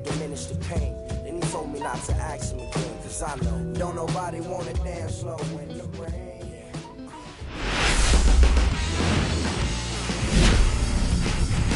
Diminish the pain. Then he told me not to ask him again, cause I know don't nobody wanna dance slow when the rain.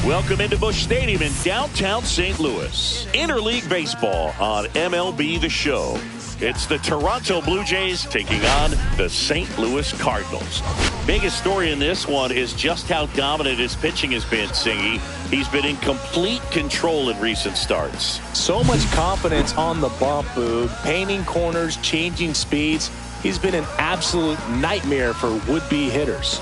Welcome into Busch Stadium in downtown St. Louis. Interleague Baseball on MLB The Show. It's the Toronto Blue Jays taking on the St. Louis Cardinals. Biggest story in this one is just how dominant his pitching has been, Singy. He's been in complete control in recent starts. So much confidence on the bump, Boog. Painting corners, changing speeds. He's been an absolute nightmare for would-be hitters.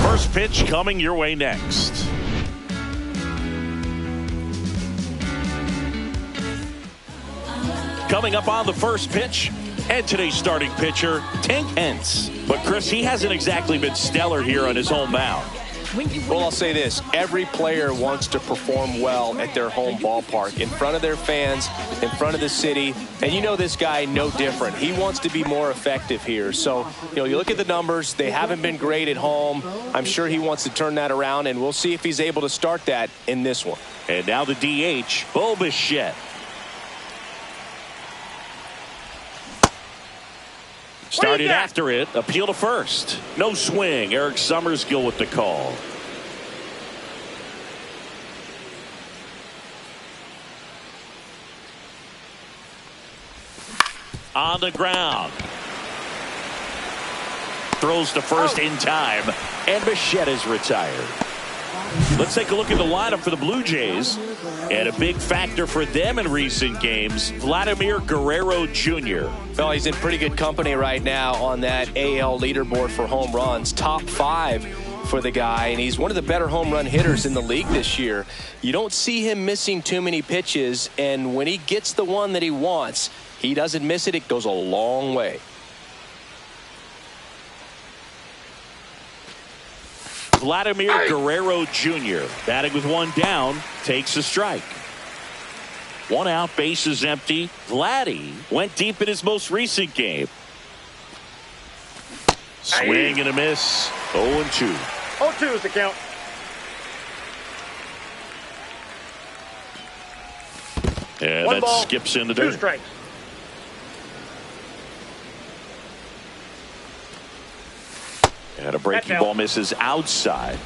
First pitch coming your way next. Coming up on the first pitch, and today's starting pitcher, Tank Hentz. But Chris, he hasn't exactly been stellar here on his home mound. Well, I'll say this. Every player wants to perform well at their home ballpark, in front of their fans, in front of the city. And you know this guy no different. He wants to be more effective here. So, you look at the numbers. They haven't been great at home. I'm sure he wants to turn that around, and we'll see if he's able to start that in this one. And now the DH, Bo Bichette. Started after it, appeal to first. No swing. Eric Summerskill with the call. On the ground. Throws to first in time, and Bichette is retired. Let's take a look at the lineup for the Blue Jays. And a big factor for them in recent games, Vladimir Guerrero Jr. Well, he's in pretty good company right now on that AL leaderboard for home runs. Top 5 for the guy, and he's one of the better home run hitters in the league this year. You don't see him missing too many pitches, and when he gets the one that he wants, he doesn't miss it. It goes a long way. Vladimir Guerrero Jr. batting with one down, takes a strike. One out, bases empty. Vladdy went deep in his most recent game. Swing and a miss. 0-2. 0-2 is the count. And one that ball, skips in the 2 dirt. strikes. And a breaking ball misses outside.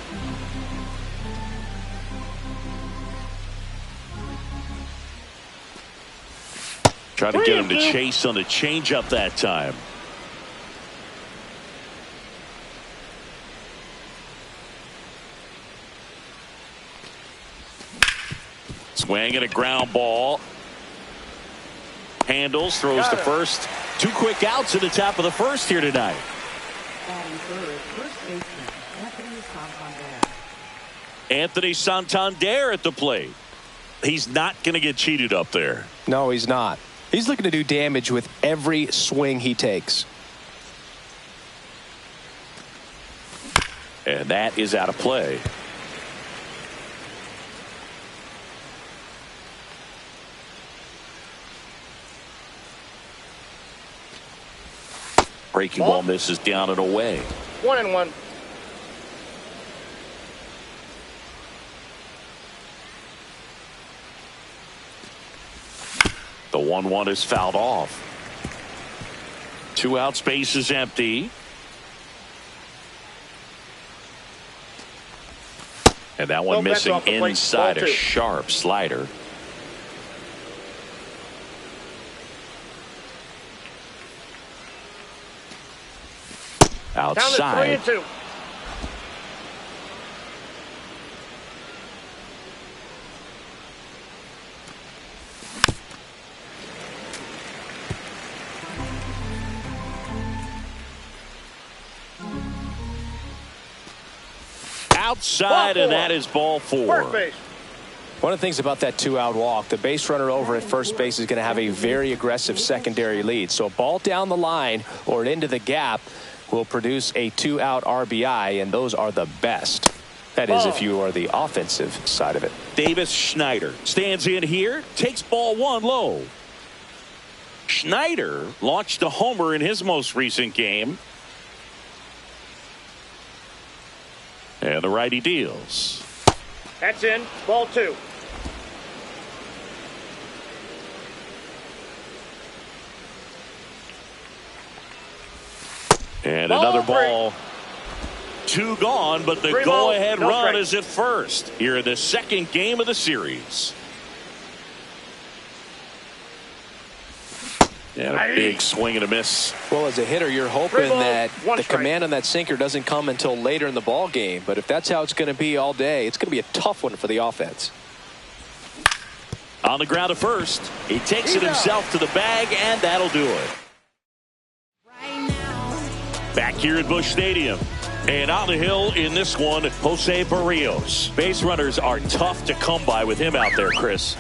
Trying to get him to chase on the changeup that time. Swing and a ground ball. Handles, throws to first. 2 quick outs at the top of the first here tonight. Anthony Santander at the plate. He's not going to get cheated up there. No, he's not. He's looking to do damage with every swing he takes. And that is out of play. Breaking ball misses down and away. 1-1. The 1-1 is fouled off. 2 outs, base is empty. And that one missing inside, a sharp slider. Outside. 3-2. Outside, and that is ball 4. First base. One of the things about that 2-out walk, the base runner over at first base is going to have a very aggressive secondary lead. So a ball down the line or into the gap, will produce a 2-out RBI, and those are the best. That is, if you are the offensive side of it. Davis Schneider stands in here, takes ball 1 low. Schneider launched a homer in his most recent game. And the righty deals. That's in. Ball 2. And Ball another 3. ball. 2 gone, but the 3 go-ahead balls, no run strikes. is at first here in the second game of the series. And a big swing and a miss. Well, as a hitter, you're hoping 3 balls, that 1 the strike. command on that sinker doesn't come until later in the ball game. But if that's how it's going to be all day, it's going to be a tough one for the offense. On the ground at first, he takes it himself to the bag, and that'll do it. Back here at Busch Stadium. And on the hill in this one, Jose Barrios. Base runners are tough to come by with him out there, Chris.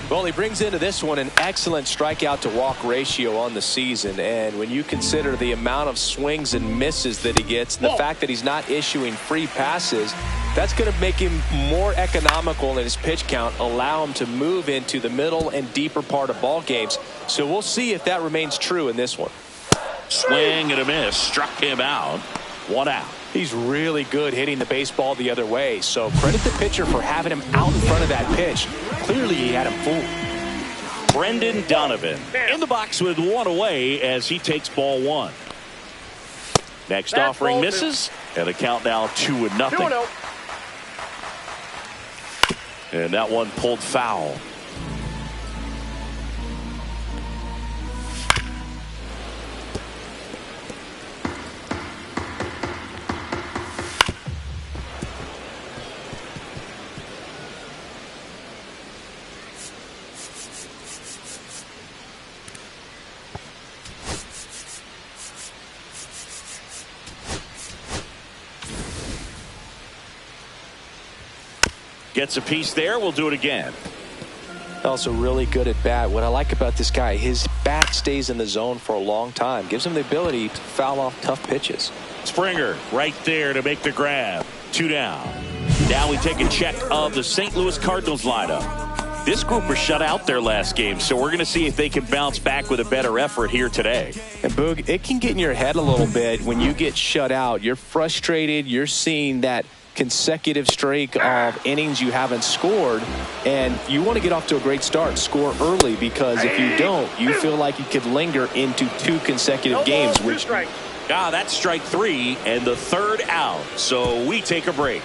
Well, he brings into this one an excellent strikeout to walk ratio on the season. And when you consider the amount of swings and misses that he gets, and the fact that he's not issuing free passes, that's going to make him more economical in his pitch count, allow him to move into the middle and deeper part of ball games. So we'll see if that remains true in this one. Swing and a miss. Struck him out. 1 out. He's really good hitting the baseball the other way. So credit the pitcher for having him out in front of that pitch. Clearly he had him fooled. Brendan Donovan in the box with 1 away as he takes ball 1. Next That's offering ball 2. misses, and the count now 2-0. 2-0. And that one pulled foul. Gets a piece there. We'll do it again. Also really good at bat. What I like about this guy, his bat stays in the zone for a long time. Gives him the ability to foul off tough pitches. Springer right there to make the grab. 2 down. Now we take a check of the St. Louis Cardinals lineup. This group was shut out their last game, so we're going to see if they can bounce back with a better effort here today. And Boog, it can get in your head a little bit when you get shut out. You're frustrated. You're seeing that consecutive streak of innings you haven't scored, and you want to get off to a great start, score early, because if you don't, you feel like you could linger into 2 consecutive games, which that's strike 3 and the 3rd out. So we take a break.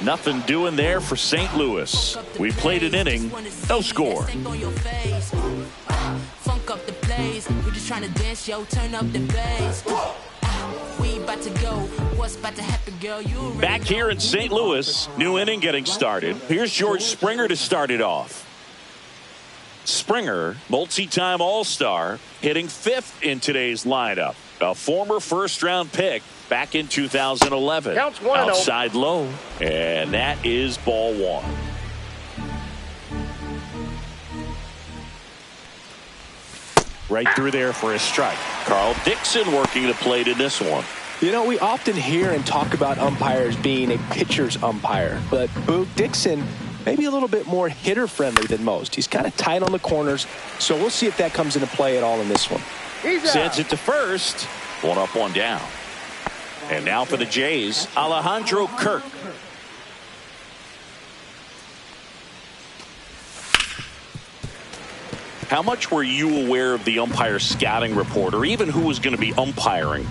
Nothing doing there for St. Louis. We played an inning, no score. Funk up the place. We just trying to dance, yo. Turn up the bass. We about to go. What's about to happen, girl? You Back here in St. Louis, new inning getting started. Here's George Springer to start it off. Springer, multi-time All-Star, hitting 5th in today's lineup. A former first-round pick back in 2011. Counts 1-0. Outside low, and that is ball 1. Right through there for a strike. Carl Dixon working the plate in this one. You know, we often hear and talk about umpires being a pitcher's umpire, but Boog Dixon maybe a little bit more hitter-friendly than most. He's kind of tight on the corners, so we'll see if that comes into play at all in this one. Sends it to first. 1 up, 1 down. And now for the Jays, Alejandro Kirk. How much were you aware of the umpire scouting report, or even who was going to be umpiring?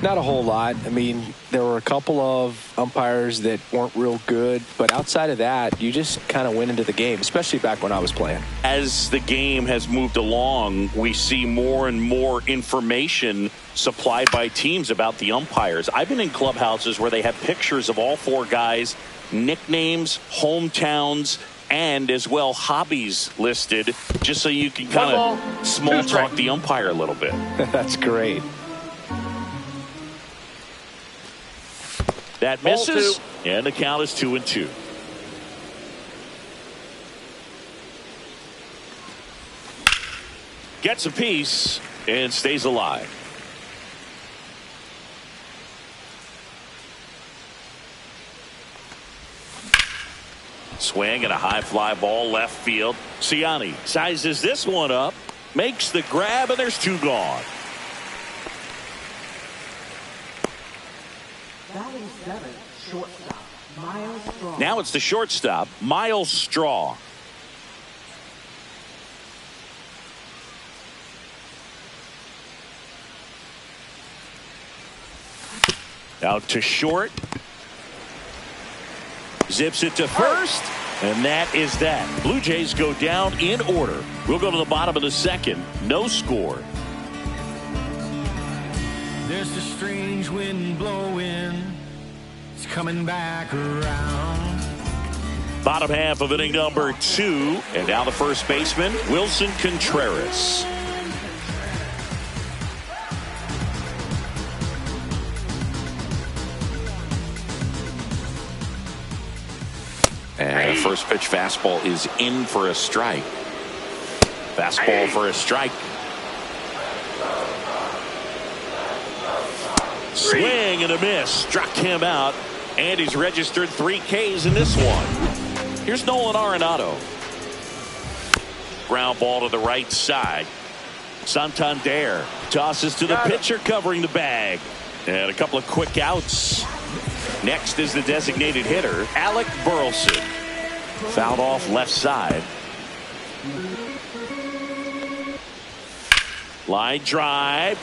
Not a whole lot. I mean, there were a couple of umpires that weren't real good, but outside of that, you just kind of went into the game, especially back when I was playing. As the game has moved along, we see more and more information supplied by teams about the umpires. I've been in clubhouses where they have pictures of all 4 guys, nicknames, hometowns, and as well hobbies listed, just so you can kind of small talk the umpire a little bit. That's great. That misses, and the count is 2-2. Gets a piece and stays alive. Swing and a high fly ball left field. Ciani sizes this one up, makes the grab, and there's 2 gone. Batting 7, shortstop, Miles Straw. Now it's the shortstop, Miles Straw. Out to short. Zips it to first. And that is that. Blue Jays go down in order. We'll go to the bottom of the second. No score. There's a strange wind blowing. It's coming back around. Bottom half of inning number 2. And now the first baseman, Wilson Contreras. And first pitch fastball is in for a strike. Fastball for a strike. Swing and a miss. Struck him out. And he's registered 3 Ks in this one. Here's Nolan Arenado. Ground ball to the right side. Santander tosses to the pitcher covering the bag. And a couple of quick outs. Next is the designated hitter, Alec Burleson. Fouled off left side. Line drive.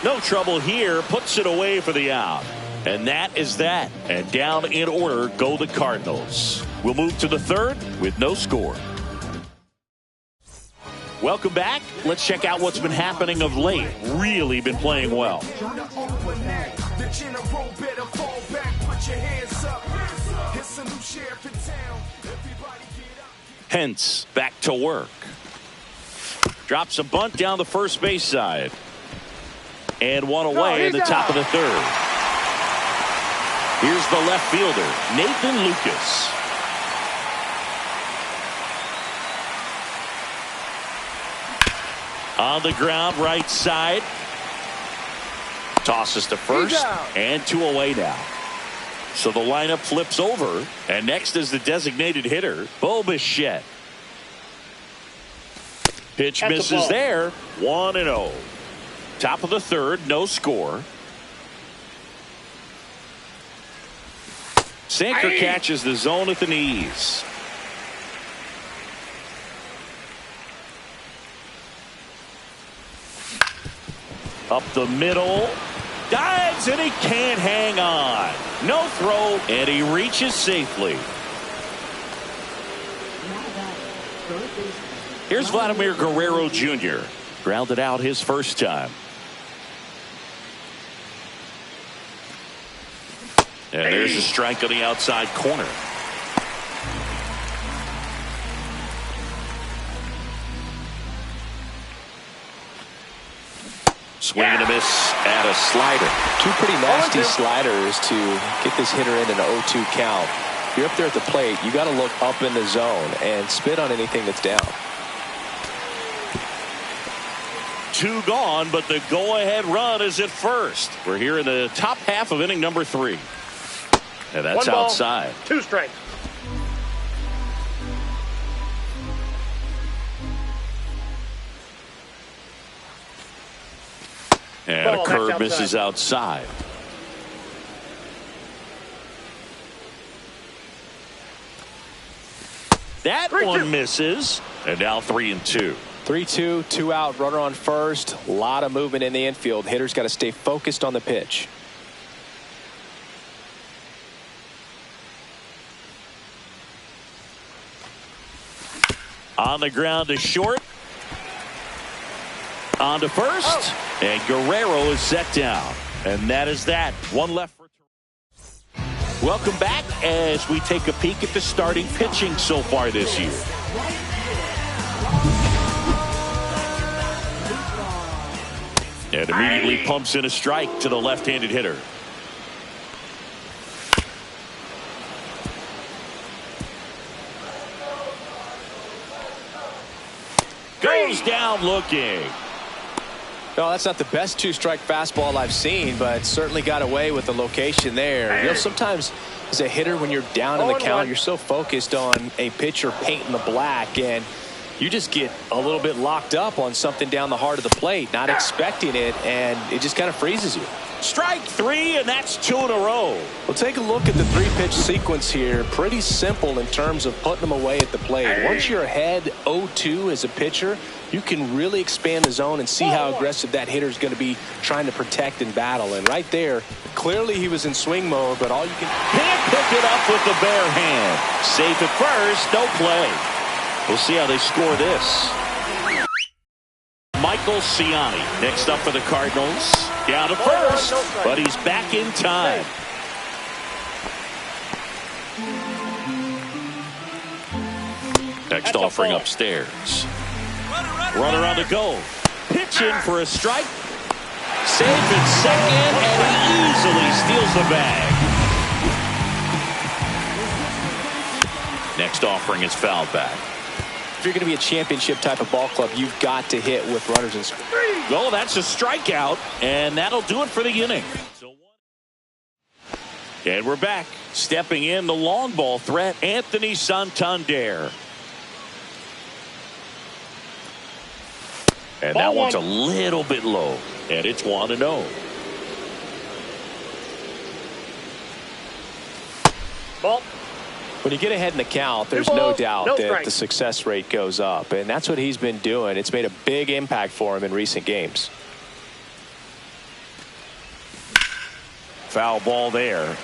No trouble here. Puts it away for the out. And that is that. And down in order go the Cardinals. We'll move to the third with no score. Welcome back. Let's check out what's been happening of late. Really been playing well. Hence back to work. Drops a bunt down the first base side. And one away in the top of the third. Here's the left fielder, Nathan Lucas. On the ground, right side. Tosses to first, and 2 away now. So the lineup flips over, and next is the designated hitter, Bo Bichette. Pitch misses there, 1-0. Top of the third, no score. Sinker catches the zone at the knees. Up the middle. Dives and he can't hang on. No throw and he reaches safely. Here's Vladimir Guerrero Jr. Grounded out his first time. And there's a strike on the outside corner. Swing and a miss at a slider. 2 pretty nasty sliders to get this hitter in an 0-2 count. If you're up there at the plate, you got to look up in the zone and spit on anything that's down. 2 gone, but the go-ahead run is at first. We're here in the top half of inning number 3. And that's 1 ball, outside. 2 strikes. And a curve misses outside. That one misses. And now 3-2. 3-2, 2 out, runner on first. A lot of movement in the infield. Hitter's got to stay focused on the pitch. On the ground to short. On to first. And Guerrero is set down. And that is that. 1 left for Toronto. Welcome back as we take a peek at the starting pitching so far this year. And immediately pumps in a strike to the left-handed hitter. Goes down looking. No, that's not the best two-strike fastball I've seen, but certainly got away with the location there. You know, sometimes as a hitter, when you're down in the count, you're so focused on a pitcher painting the black, and you just get a little bit locked up on something down the heart of the plate, not expecting it, and it just kind of freezes you. Strike three, and that's 2 in a row. Well, take a look at the three-pitch sequence here. Pretty simple in terms of putting them away at the plate. Once you're ahead 0-2 as a pitcher, you can really expand the zone and see how aggressive that hitter is going to be trying to protect and battle. And right there, clearly he was in swing mode, but all you can't pick it up with the bare hand. Safe at first, no play. We'll see how they score this. Michael Ciani next up for the Cardinals. Down to first, but he's back in time. Next offering upstairs. Runner on the go. Pitch in for a strike. Safe at second, and he easily steals the bag. Next offering is fouled back. If you're going to be a championship type of ball club, you've got to hit with runners in scoring. Oh, that's a strikeout, and that'll do it for the inning. And we're back. Stepping in, the long ball threat, Anthony Santander. And that one's a little bit low, and it's 1-0. Ball. When you get ahead in the count, there's no doubt that the success rate goes up, and that's what he's been doing. It's made a big impact for him in recent games. Foul ball there.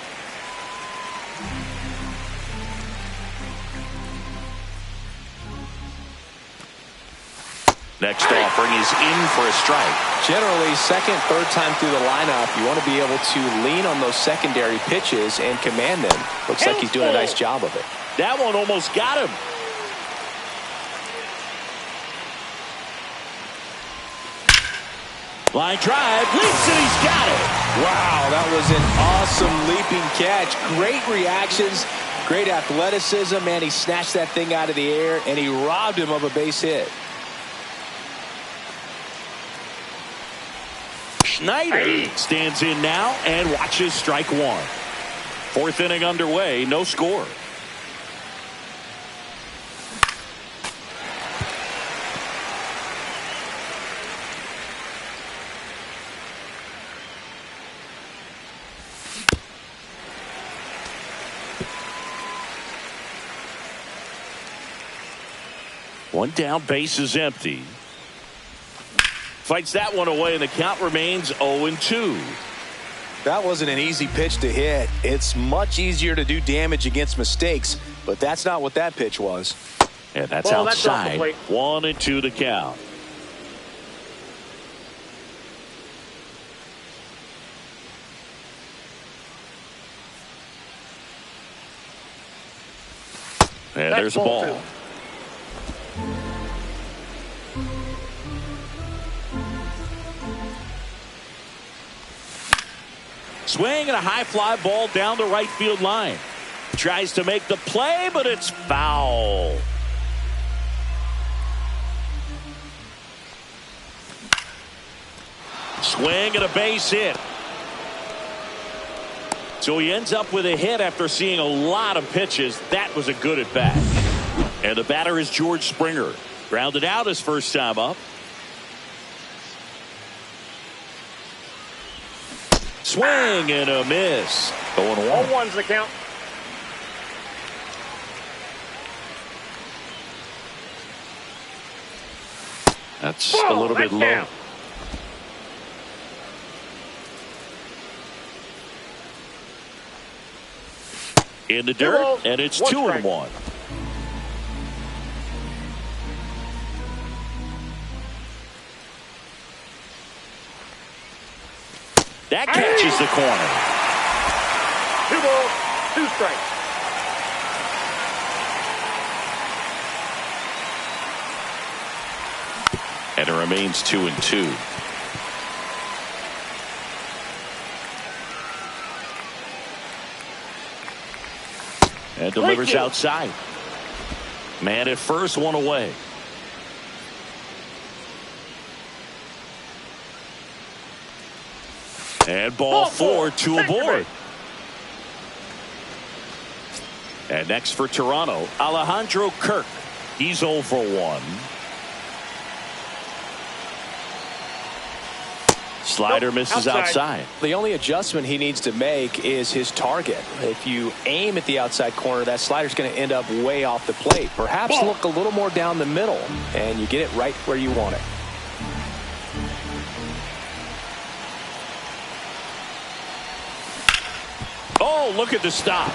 Next offering is in for a strike. Generally, second, third time through the lineup, you want to be able to lean on those secondary pitches and command them. Looks like he's doing a nice job of it. That one almost got him. Line drive, leaps and he's got it. Wow, that was an awesome leaping catch. Great reactions, great athleticism, and he snatched that thing out of the air, and he robbed him of a base hit. Schneider stands in now and watches strike one. Fourth inning underway, no score. One down, base is empty. Fights that one away, and the count remains 0-2. That wasn't an easy pitch to hit. It's much easier to do damage against mistakes, but that's not what that pitch was. And that's outside. 1-2 the count. And there's a ball. Swing and a high fly ball down the right field line. Tries to make the play, but it's foul. Swing and a base hit. So he ends up with a hit after seeing a lot of pitches. That was a good at bat. And the batter is George Springer. Grounded out his first time up. Swing and a miss. 0-1. 0-1's the count. That's a little bit low. Down. In the dirt, and it's 2-1. That catches the corner. 2 balls, 2 strikes. And it remains 2-2. And delivers outside. Man at first, one away. And ball 4, 2 aboard. And next for Toronto, Alejandro Kirk. He's 0 for 1. Slider misses outside. The only adjustment he needs to make is his target. If you aim at the outside corner, that slider's going to end up way off the plate. Perhaps look a little more down the middle, and you get it right where you want it. Oh, look at the stop.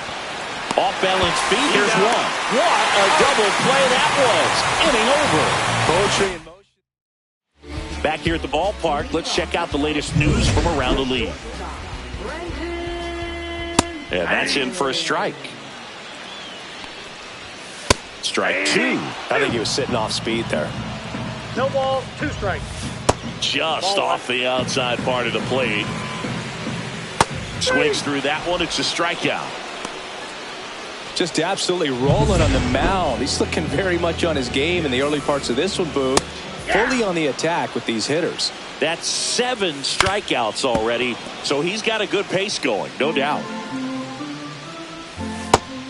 Off balance feet. Here's one. What a double play that was. Inning over. Poetry in motion. Back here at the ballpark, let's check out the latest news from around the league. And that's in for a strike. Strike 2. I think he was sitting off speed there. No balls, 2 strikes. Just off the outside part of the plate. Swings through that one. It's a strikeout. Just absolutely rolling on the mound. He's looking very much on his game in the early parts of this one, Boo. Fully on the attack with these hitters. That's 7 strikeouts already, so he's got a good pace going, no doubt.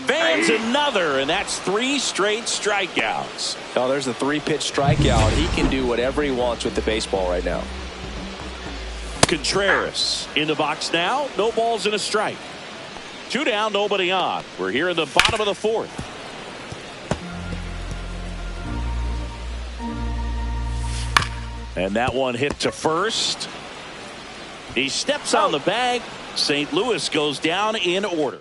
Fans another, and that's 3 straight strikeouts. Oh, there's a 3-pitch strikeout. He can do whatever he wants with the baseball right now. Contreras in the box now. No balls and a strike. 2 down, nobody on. We're here in the bottom of the 4th. And that one hit to first. He steps on the bag. St. Louis goes down in order.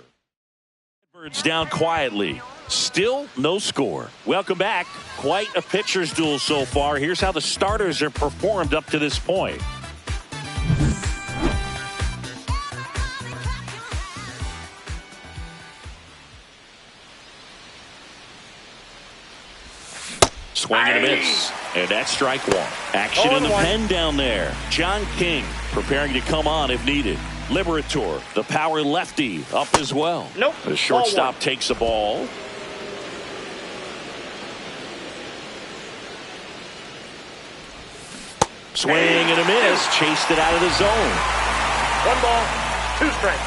Birds down quietly. Still no score. Welcome back. Quite a pitcher's duel so far. Here's how the starters are performed up to this point. Swing and a miss. And that's strike 1. Action in the pen down there. John King preparing to come on if needed. Liberator, the power lefty, up as well. Nope. The shortstop takes the ball. Swing and a miss. Chased it out of the zone. 1 ball, 2 strikes.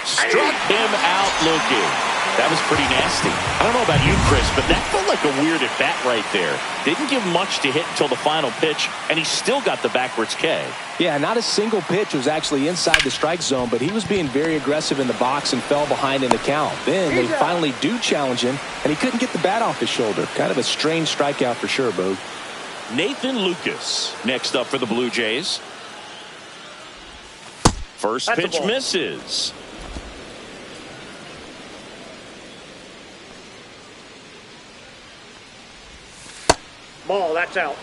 Struck him out looking. That was pretty nasty. I don't know about you, Chris, but that felt like a weird at-bat right there. Didn't give much to hit until the final pitch, and he still got the backwards K. Yeah, not a single pitch was actually inside the strike zone, but he was being very aggressive in the box and fell behind in the count. Then they finally do challenge him, and he couldn't get the bat off his shoulder. Kind of a strange strikeout for sure, Bo. Nathan Lucas next up for the Blue Jays. First pitch misses. Ball, that's out.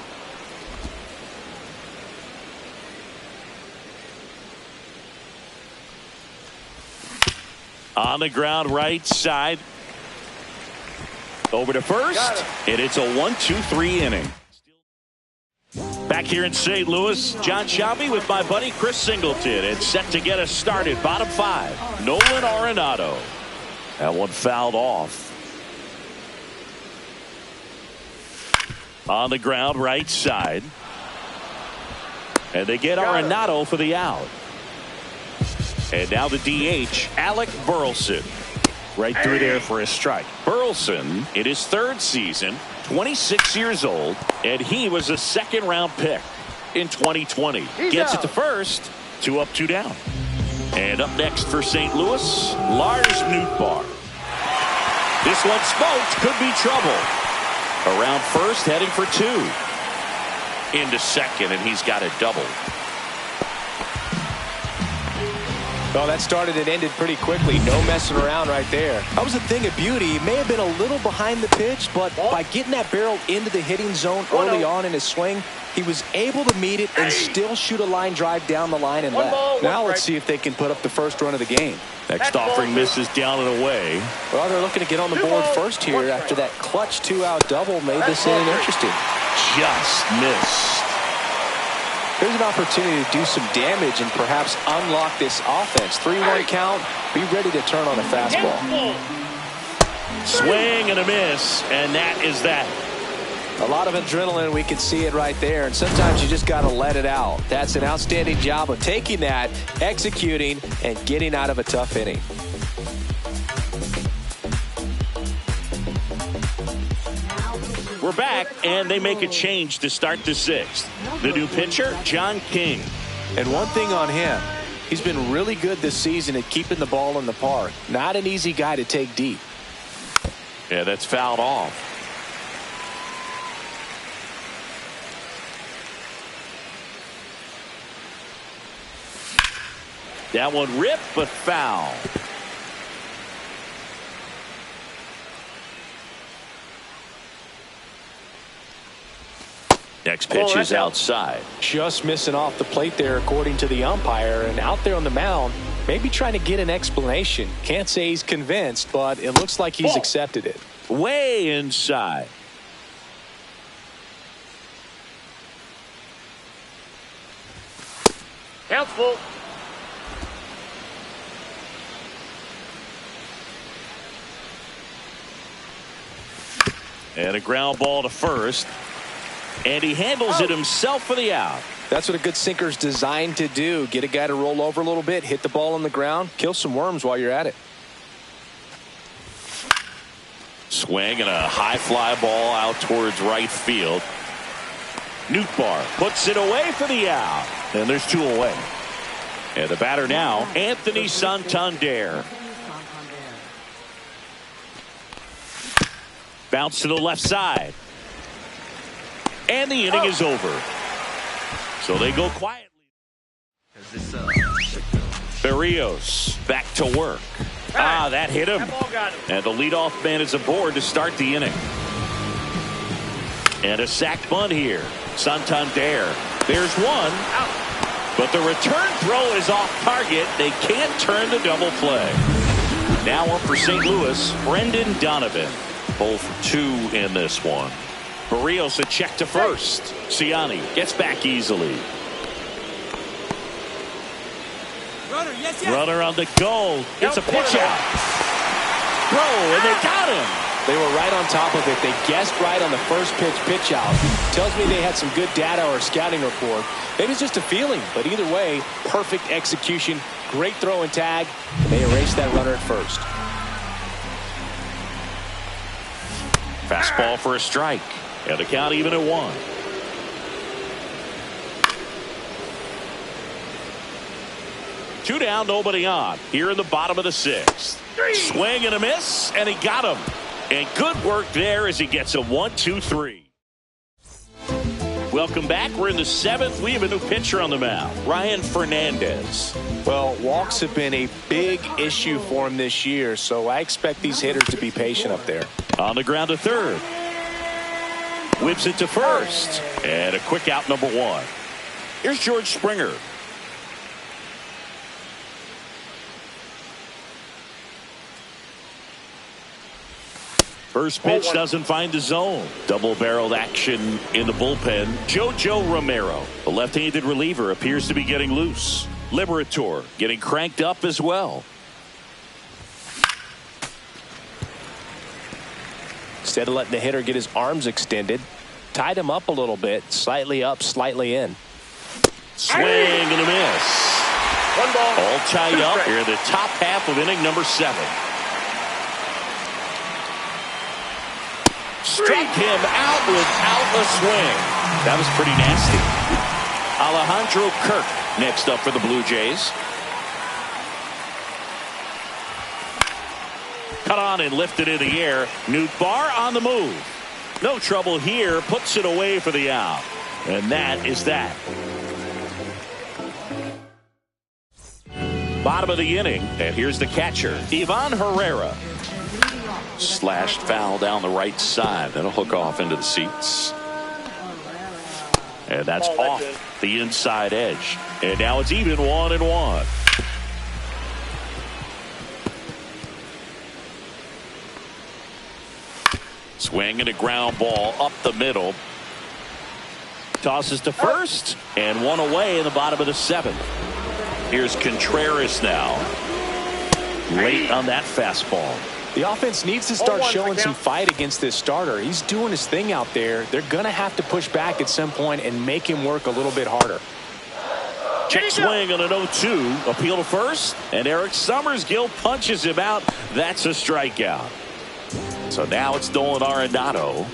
On the ground right side. Over to first. And it's a 1-2-3 inning. Back here in St. Louis, John Shelby with my buddy Chris Singleton. It's set to get us started. Bottom 5. Nolan Arenado. That one fouled off. On the ground right side. And they get Arenado for the out. And now the DH, Alec Burleson. Right through there for a strike. Burleson in his 3rd season, 26 years old, and he was a 2nd-round pick in 2020. Gets it to first. 2 up, 2 down. And up next for St. Louis, Lars Nootbaar. This one smoked. Could be trouble. Around first, heading for 2. Into second, and he's got a double. Well, that started and ended pretty quickly. No messing around right there. That was a thing of beauty. He may have been a little behind the pitch, but by getting that barrel into the hitting zone early on in his swing, he was able to meet it and still shoot a line drive down the line and left. Now let's see if they can put up the first run of the game. Next offering misses down and away. Well, they're looking to get on the board first here after that clutch 2-out double made this inning interesting. Just missed. There's an opportunity to do some damage and perhaps unlock this offense. 3-1 count. Be ready to turn on a fastball. Swing and a miss, and that is that. A lot of adrenaline, we can see it right there, and sometimes you just got to let it out. That's an outstanding job of taking that, executing, and getting out of a tough inning. We're back, and they make a change to start the sixth. The new pitcher, John King. And one thing on him, he's been really good this season at keeping the ball in the park. Not an easy guy to take deep. Yeah, that's fouled off. That one ripped, but foul. Next pitch is outside. Just missing off the plate there, according to the umpire. And out there on the mound, maybe trying to get an explanation. Can't say he's convinced, but it looks like he's accepted it. Way inside. Count's full. And a ground ball to first. And he handles it himself for the out. That's what a good sinker's designed to do. Get a guy to roll over a little bit, hit the ball on the ground, kill some worms while you're at it. Swing and a high fly ball out towards right field. Nootbaar puts it away for the out. And there's two away. And the batter now, Anthony Santander. Bounce to the left side. And the inning is over. So they go quietly. Berrios back to work. That hit him. And the leadoff man is aboard to start the inning. And a sacked bunt here. Santander. There's one. But the return throw is off target. They can't turn the double play. Now up for St. Louis, Brendan Donovan. 0 for 2 in this one. Berrios a check to first. Ciani gets back easily. Runner on the go. It's a pitch out. Throw, and they got him. They were right on top of it. They guessed right on the first pitch out. Tells me they had some good data or scouting report. Maybe it's just a feeling, but either way, perfect execution, great throw and tag. They erased that runner at first. Fastball for a strike. And the count even at 1. Two down, nobody on. Here in the bottom of the 6th. Swing and a miss, and he got him. And good work there as he gets a 1-2-3. Welcome back. We're in the 7th. We have a new pitcher on the mound, Ryan Fernandez. Well, walks have been a big issue for him this year, so I expect these hitters to be patient up there. On the ground to third. Whips it to first. And a quick out, number 1. Here's George Springer. First pitch doesn't find the zone. Double-barreled action in the bullpen. JoJo Romero, the left-handed reliever, appears to be getting loose. Liberator getting cranked up as well. Instead of letting the hitter get his arms extended, tied him up a little bit, slightly up, slightly in. Swing and a miss. One ball. All tied up here in the top half of inning number 7. Struck him out without a swing. That was pretty nasty. Alejandro Kirk next up for the Blue Jays. Cut on and lifted in the air. Nootbaar on the move. No trouble here. Puts it away for the out. And that is that. Bottom of the inning. And here's the catcher, Ivan Herrera. Slashed foul down the right side. That'll hook off into the seats. And that's off the inside edge. And now it's even 1-1. Swing and a ground ball up the middle. Tosses to first. And one away in the bottom of the 7th. Here's Contreras now. Late on that fastball. The offense needs to start showing some fight against this starter. He's doing his thing out there. They're going to have to push back at some point and make him work a little bit harder. Check swing on an 0-2. Appeal to first. And Eric Summersgill punches him out. That's a strikeout. So now it's Nolan Arenado.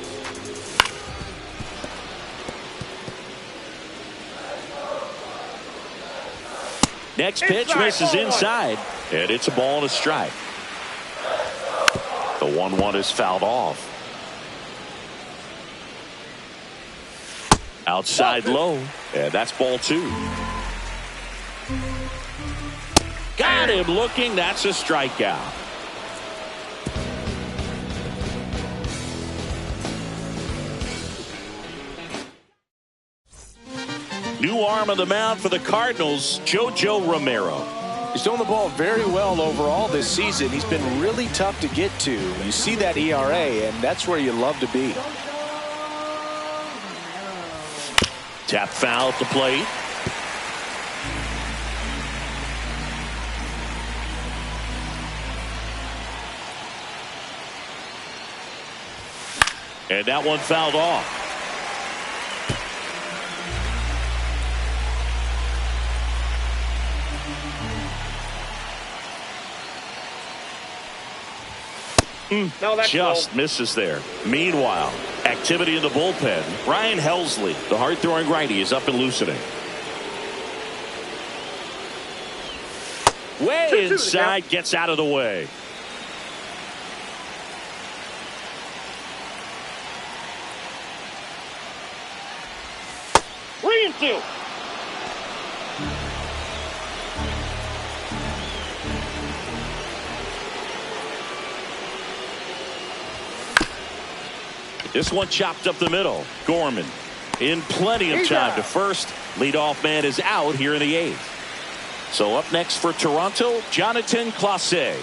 Next pitch misses inside. And it's a ball and a strike. The 1-1 is fouled off. Outside low. And that's ball 2. Got him looking. That's a strikeout. New arm on the mound for the Cardinals, JoJo Romero. He's thrown the ball very well overall this season. He's been really tough to get to. You see that ERA, and that's where you love to be. Tap foul at the plate. And that one fouled off. Just misses there. Meanwhile, activity in the bullpen. Ryan Helsley, the hard-throwing righty, is up and loosening. Way inside, gets out of the way. Three and two. This one chopped up the middle. Gorman in plenty of time to first. Leadoff man is out here in the 8th. So up next for Toronto, Jonathan Clase.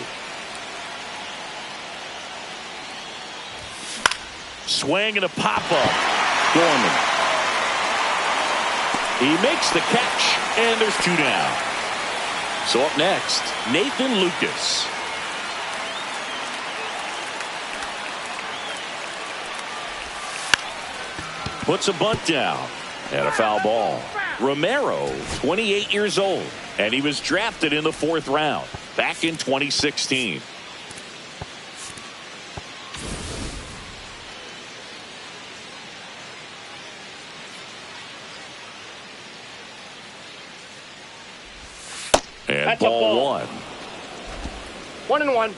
Swing and a pop-up. Gorman. He makes the catch, and there's 2 down. So up next, Nathan Lucas. Puts a bunt down and a foul ball. Romero, 28 years old, and he was drafted in the 4th round back in 2016. And that's ball 1. 1-1.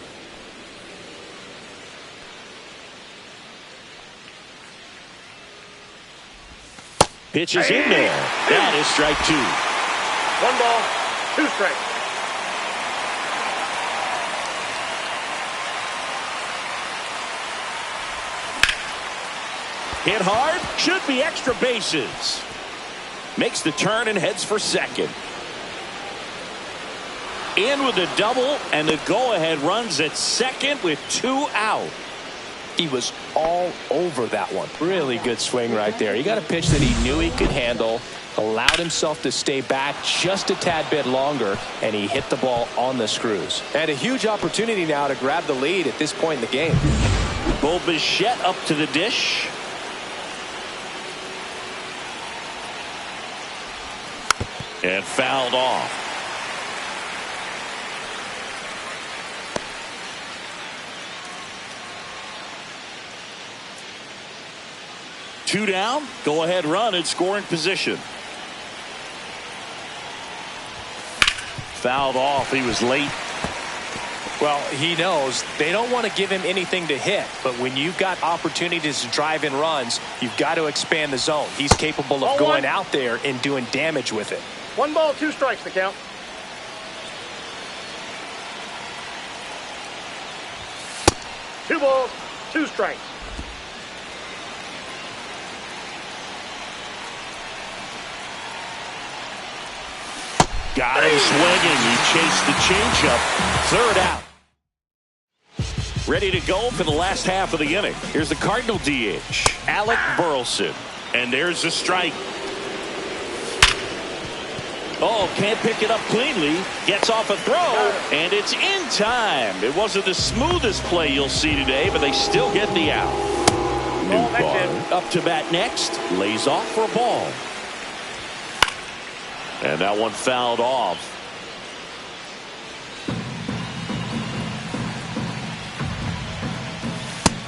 Pitch is in there. That is strike 2. 1 ball, 2 strikes. Hit hard. Should be extra bases. Makes the turn and heads for second. In with a double, and the go-ahead runs at second with 2 out. He was all over that one. Really good swing right there. He got a pitch that he knew he could handle, allowed himself to stay back just a tad bit longer, and he hit the ball on the screws. And a huge opportunity now to grab the lead at this point in the game. Bo Bichette up to the dish. And fouled off. Two down, go ahead run in scoring position. Fouled off, he was late. Well, he knows they don't want to give him anything to hit, but when you've got opportunities to drive in runs, you've got to expand the zone. He's capable of going out there and doing damage with it. 1 ball, 2 strikes to count. Two balls, 2 strikes. Got him swinging. He chased the changeup. 3rd out. Ready to go for the last half of the inning. Here's the Cardinal DH, Alec Burleson. And there's a strike. Oh, can't pick it up cleanly. Gets off a throw, and it's in time. It wasn't the smoothest play you'll see today, but they still get the out. Newbar up to bat next. Lays off for a ball. And that one fouled off.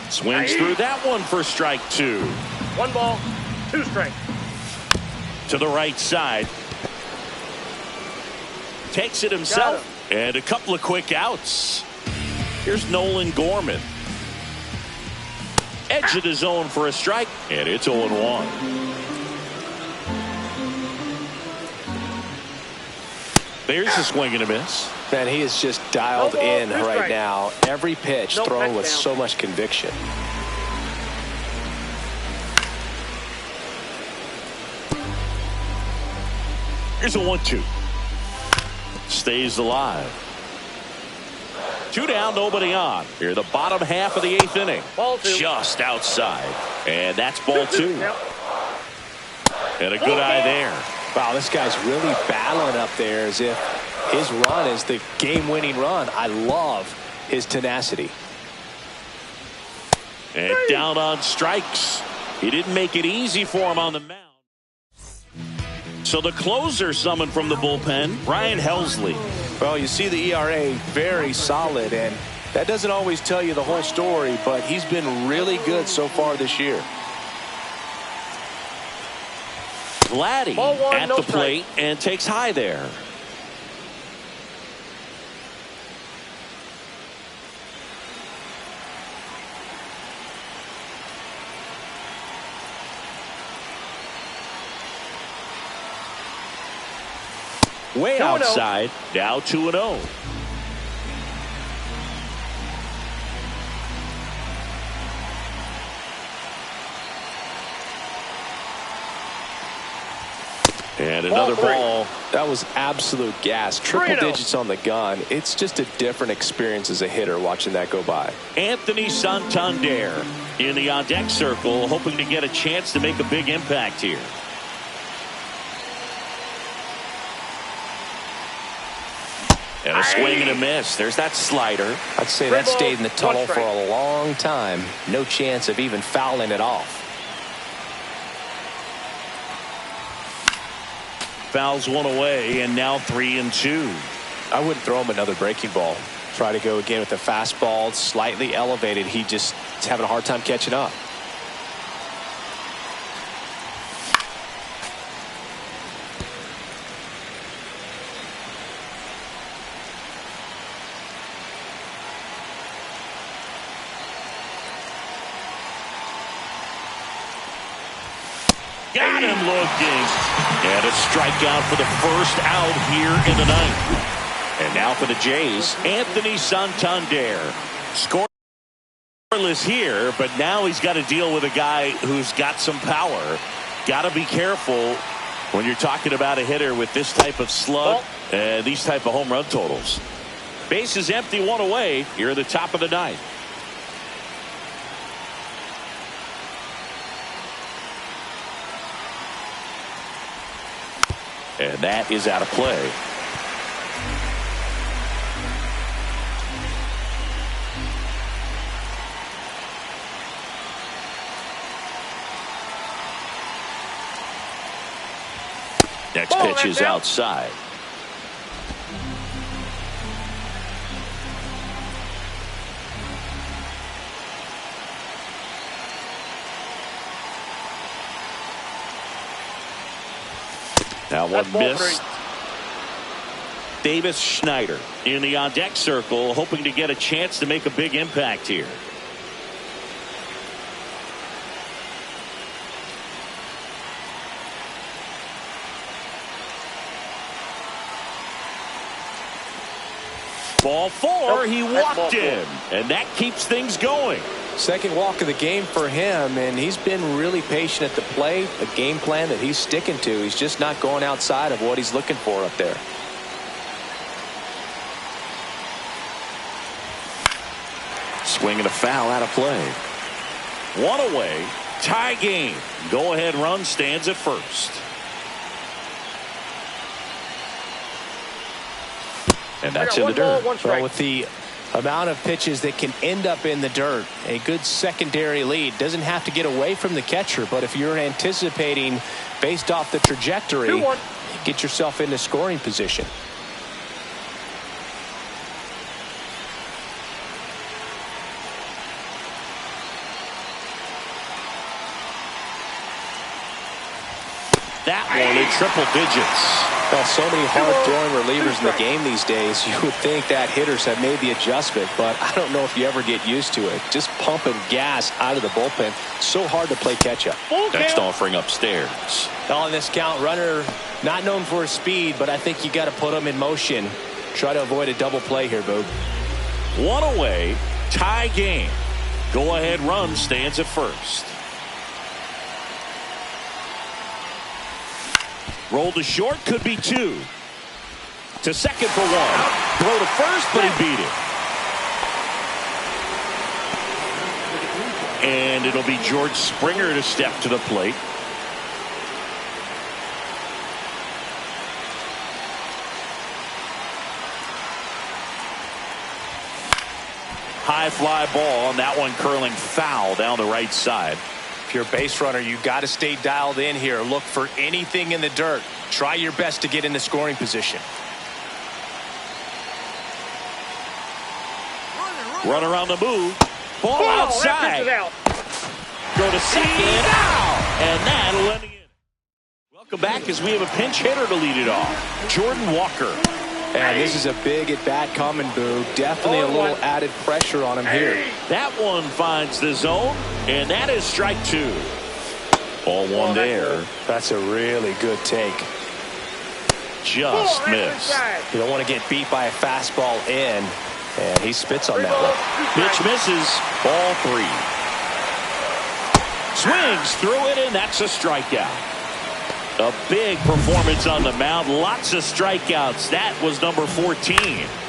Swings through that one for strike 2. 1 ball, 2 strikes. To the right side. Takes it himself. And a couple of quick outs. Here's Nolan Gorman. Edge of the zone for a strike. And it's 0-1. There's a swing and a miss. Man, he is just dialed in right now. Every pitch thrown with so much conviction. Here's a 1-2. Stays alive. 2 down, nobody on. Here, the bottom half of the 8th inning. Ball 2. Just outside. And that's ball 2. And a good eye there. Wow, this guy's really battling up there as if his run is the game-winning run. I love his tenacity. And down on strikes. He didn't make it easy for him on the mound. So the closer summoned from the bullpen, Ryan Helsley. Well, you see the ERA very solid, and that doesn't always tell you the whole story, but he's been really good so far this year. Vladdy at the plate and takes high there. Way outside, now 2-0. And another ball. That was absolute gas. Triple digits on the gun. It's just a different experience as a hitter watching that go by. Anthony Santander in the on-deck circle, hoping to get a chance to make a big impact here. And a swing and a miss. There's that slider. I'd say that stayed in the tunnel for a long time. No chance of even fouling it off. Fouls one away, and now 3-2. I wouldn't throw him another breaking ball. Try to go again with the fastball, slightly elevated. He just is having a hard time catching up. Got him looking. And a strikeout for the first out here in the ninth. And now for the Jays, Anthony Santander. Scoreless here, but now he's got to deal with a guy who's got some power. Got to be careful when you're talking about a hitter with this type of slug and these type of home run totals. Base is empty, 1 away. You're at the top of the ninth. And that is out of play. Next pitch is outside. Now one miss. Davis Schneider in the on-deck circle, hoping to get a chance to make a big impact here. Ball 4, he walked him, and that keeps things going. Second walk of the game for him, and he's been really patient at the plate. A game plan that he's sticking to. He's just not going outside of what he's looking for up there. Swing and a foul out of play. 1 away, tie game. Go-ahead run stands at first. And that's in the dirt. Well, with the amount of pitches that can end up in the dirt, a good secondary lead. Doesn't have to get away from the catcher, but if you're anticipating based off the trajectory, get yourself into scoring position. That one in triple digits. Well, so many hard-throwing relievers in the game these days, you would think that hitters have made the adjustment, but I don't know if you ever get used to it. Just pumping gas out of the bullpen. So hard to play catch-up. Next offering upstairs. On this count, runner not known for his speed, but I think you got to put him in motion. Try to avoid a double play here, Boog. One away, tie game. Go-ahead run stands at first. Roll to short, could be two. To second for one. Throw to first, but he beat it. And it'll be George Springer to step to the plate. High fly ball, and that one curling foul down the right side. If you're a base runner, you got to stay dialed in here. Look for anything in the dirt. Try your best to get in the scoring position. Runner on the move. Ball outside. Go to second. And that'll end the inning. Welcome back as we have a pinch hitter to lead it off. Jordan Walker. And this is a big at-bat coming, Boog. Definitely a little added pressure on him here. That one finds the zone, and that is strike two. Ball one there. That's a really good take. Just missed. You don't want to get beat by a fastball in, and he spits on that one. Pitch misses. Ball three. Swings through it, and that's a strikeout. A big performance on the mound. Lots of strikeouts. That was number 14.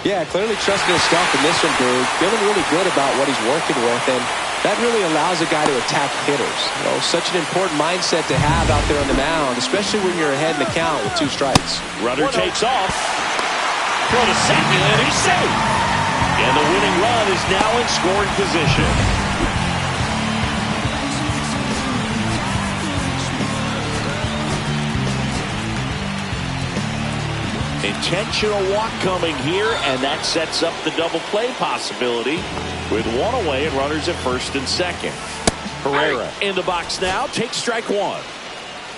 Yeah, clearly trusting his stuff in this one, Boog. Feeling really good about what he's working with, and that really allows a guy to attack hitters. You know, such an important mindset to have out there on the mound, especially when you're ahead in the count with 2 strikes. Runner takes off. Throw to second, and he's safe. And the winning run is now in scoring position. Intentional walk coming here, and that sets up the double play possibility with one away and runners at first and second. Herrera in the box now, takes strike one.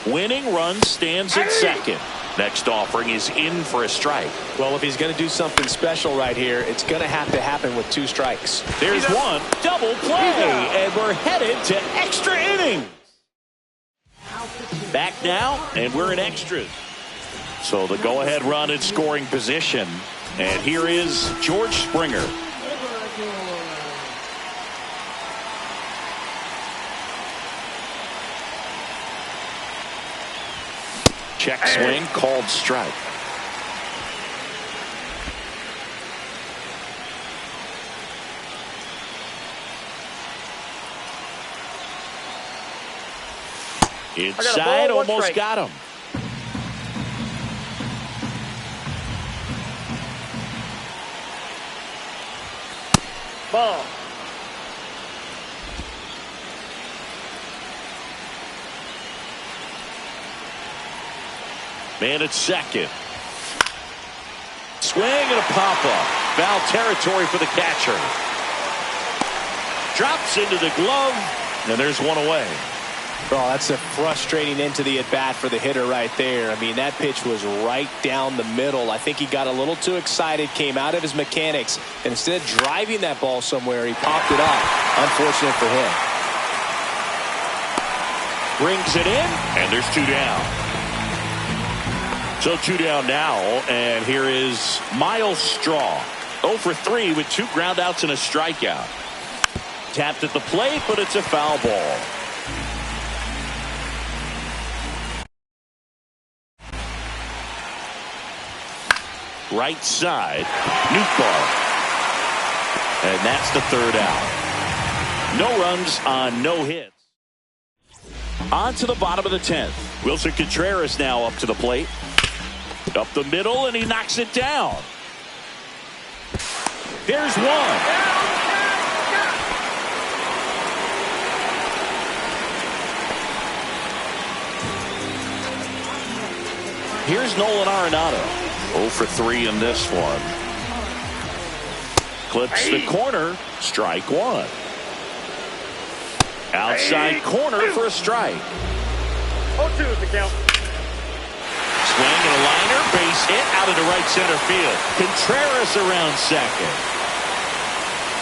Winning run stands at second. Next offering is in for a strike. Well, if he's going to do something special right here, it's going to have to happen with 2 strikes. There's one. Double play, and we're headed to extra innings. Back now, and we're in extras. So the go-ahead run in scoring position. And here is George Springer. Check swing, called strike. Inside, almost got him. Ball. Man at second. Swing and a pop-up. Foul territory for the catcher. Drops into the glove, and there's one away. Oh, that's a frustrating end to the at-bat for the hitter right there. I mean, that pitch was right down the middle. I think he got a little too excited, came out of his mechanics, and instead of driving that ball somewhere, he popped it up. Unfortunate for him. Brings it in, and there's 2 down. So 2 down now, and here is Miles Straw. 0 for 3 with 2 groundouts and a strikeout. Tapped at the plate, but it's a foul ball. Right side, Newbar. And that's the 3rd out. No runs on no hits. On to the bottom of the 10th. Wilson Contreras now up to the plate. Up the middle, and he knocks it down. There's one. Here's Nolan Arenado. 0 for 3 in this one. Clips the corner. Strike one. Outside corner for a strike. 0-2 is the count. Swing and a liner. Base hit out into right center field. Contreras around second.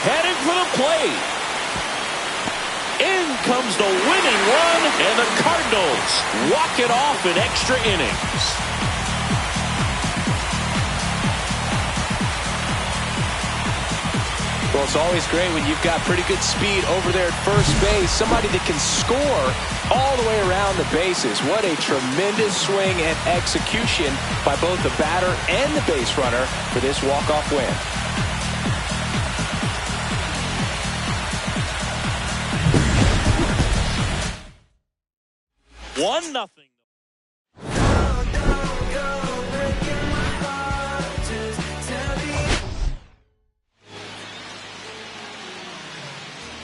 Heading for the plate. In comes the winning run, and the Cardinals walk it off in extra innings. Well, it's always great when you've got pretty good speed over there at first base. Somebody that can score all the way around the bases. What a tremendous swing and execution by both the batter and the base runner for this walk-off win. 1-0.